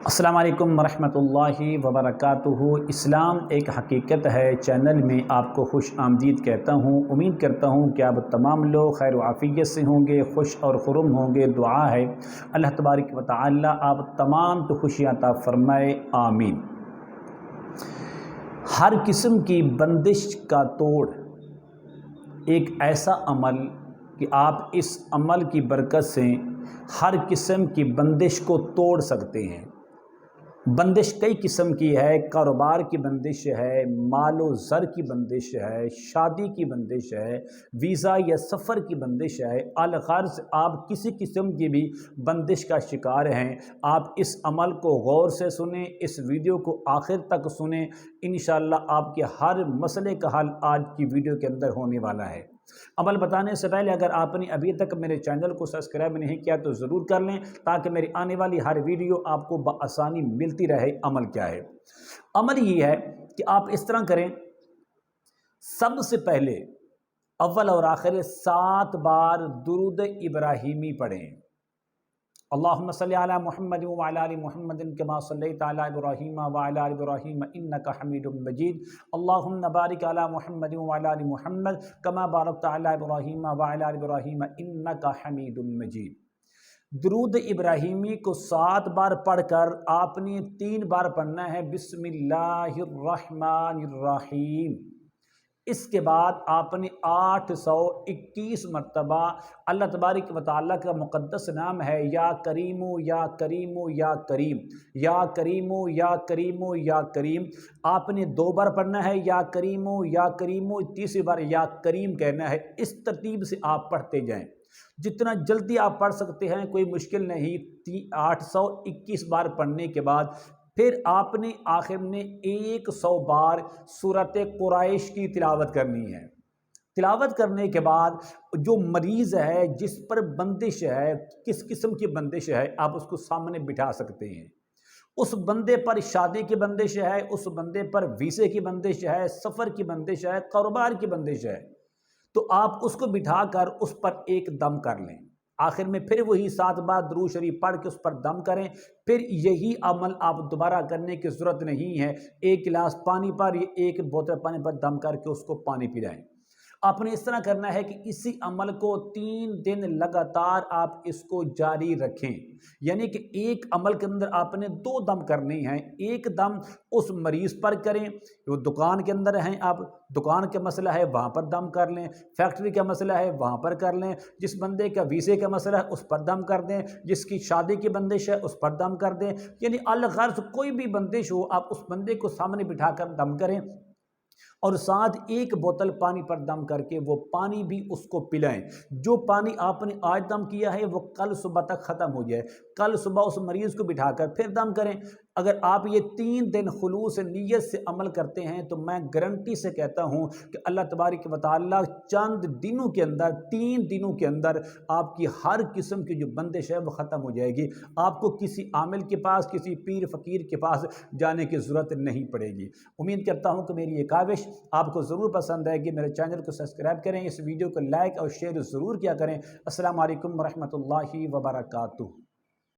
السلام علیکم ورحمۃ اللہ وبرکاتہ۔ اسلام ایک حقیقت ہے چینل میں آپ کو خوش آمدید کہتا ہوں۔ امید کرتا ہوں کہ آپ تمام لوگ خیر و عافیت سے ہوں گے، خوش اور خرم ہوں گے۔ دعا ہے اللہ تبارک و تعالی آپ تمام کو خوشیاں عطا فرمائے، آمین۔ ہر قسم کی بندش کا توڑ ایک ایسا عمل کہ آپ اس عمل کی برکت سے ہر قسم کی بندش کو توڑ سکتے ہیں۔ بندش کئی قسم کی ہے، کاروبار کی بندش ہے، مال و زر کی بندش ہے، شادی کی بندش ہے، ویزا یا سفر کی بندش ہے، الغرض آپ کسی قسم کی بھی بندش کا شکار ہیں۔ آپ اس عمل کو غور سے سنیں، اس ویڈیو کو آخر تک سنیں، انشاءاللہ آپ کے ہر مسئلے کا حل آج کی ویڈیو کے اندر ہونے والا ہے۔ عمل بتانے سے پہلے اگر آپ نے ابھی تک میرے چینل کو سبسکرائب نہیں کیا تو ضرور کر لیں تاکہ میری آنے والی ہر ویڈیو آپ کو بآسانی ملتی رہے۔ عمل کیا ہے؟ عمل یہ ہے کہ آپ اس طرح کریں، سب سے پہلے اول اور آخر 7 بار درود ابراہیمی پڑھیں۔ اللہم صلی علی محمد وعلی آل محمد کما صلیت علی ابراہیم وعلی آل ابراہیم انک حمید مجید۔ اللہم بارک علی محمد وعلی آل محمد کما بارکت علی ابراہیم وعلی آل ابراہیم انک حمید مجید۔ درود ابراہیمی کو 7 بار پڑھ کر آپ نے 3 بار پڑھنا ہے بسم اللہ الرحمن الرحیم۔ اس کے بعد آپ نے 821 مرتبہ اللہ تبارک و تعالیٰ کا مقدس نام ہے یا کریم یا کریم یا کریم یا کریم یا کریم یا کریم، آپ نے 2 بار پڑھنا ہے یا کریم یا کریم، تیسری بار یا کریم کہنا ہے۔ اس ترتیب سے آپ پڑھتے جائیں، جتنا جلدی آپ پڑھ سکتے ہیں، کوئی مشکل نہیں۔ 821 بار پڑھنے کے بعد پھر آپ نے آخر میں 100 بار سورۃ قریش کی تلاوت کرنی ہے۔ تلاوت کرنے کے بعد جو مریض ہے، جس پر بندش ہے، کس قسم کی بندش ہے، آپ اس کو سامنے بٹھا سکتے ہیں۔ اس بندے پر شادی کی بندش ہے، اس بندے پر ویزے کی بندش ہے، سفر کی بندش ہے، کاروبار کی بندش ہے، تو آپ اس کو بٹھا کر اس پر ایک دم کر لیں۔ آخر میں پھر وہی 7 بار درود شریف پڑھ کے اس پر دم کریں۔ پھر یہی عمل آپ دوبارہ کرنے کی ضرورت نہیں ہے۔ 1 گلاس پانی پر یا 1 بوتل پانی پر دم کر کے اس کو پانی پلائیں۔ آپ نے اس طرح کرنا ہے کہ اسی عمل کو 3 دن لگاتار آپ اس کو جاری رکھیں، یعنی کہ ایک عمل کے اندر آپ نے 2 دم کرنے ہیں۔ ایک دم اس مریض پر کریں، وہ دکان کے اندر ہیں، آپ دکان کا مسئلہ ہے وہاں پر دم کر لیں، فیکٹری کا مسئلہ ہے وہاں پر کر لیں، جس بندے کا ویزے کا مسئلہ ہے اس پر دم کر دیں، جس کی شادی کی بندش ہے اس پر دم کر دیں، یعنی الغرض کوئی بھی بندش ہو آپ اس بندے کو سامنے بٹھا کر دم کریں، اور ساتھ 1 بوتل پانی پر دم کر کے وہ پانی بھی اس کو پلائیں۔ جو پانی آپ نے آج دم کیا ہے وہ کل صبح تک ختم ہو جائے، کل صبح اس مریض کو بٹھا کر پھر دم کریں۔ اگر آپ یہ 3 دن خلوص نیت سے عمل کرتے ہیں تو میں گارنٹی سے کہتا ہوں کہ اللہ تبارک و تعالیٰ چند دنوں کے اندر، 3 دنوں کے اندر آپ کی ہر قسم کی جو بندش ہے وہ ختم ہو جائے گی۔ آپ کو کسی عامل کے پاس، کسی پیر فقیر کے پاس جانے کی ضرورت نہیں پڑے گی۔ امید کرتا ہوں کہ میری یہ کاوش آپ کو ضرور پسند آئے گی۔ میرے چینل کو سبسکرائب کریں، اس ویڈیو کو لائک اور شیئر ضرور کیا کریں۔ السلام علیکم ورحمۃ اللہ وبرکاتہ۔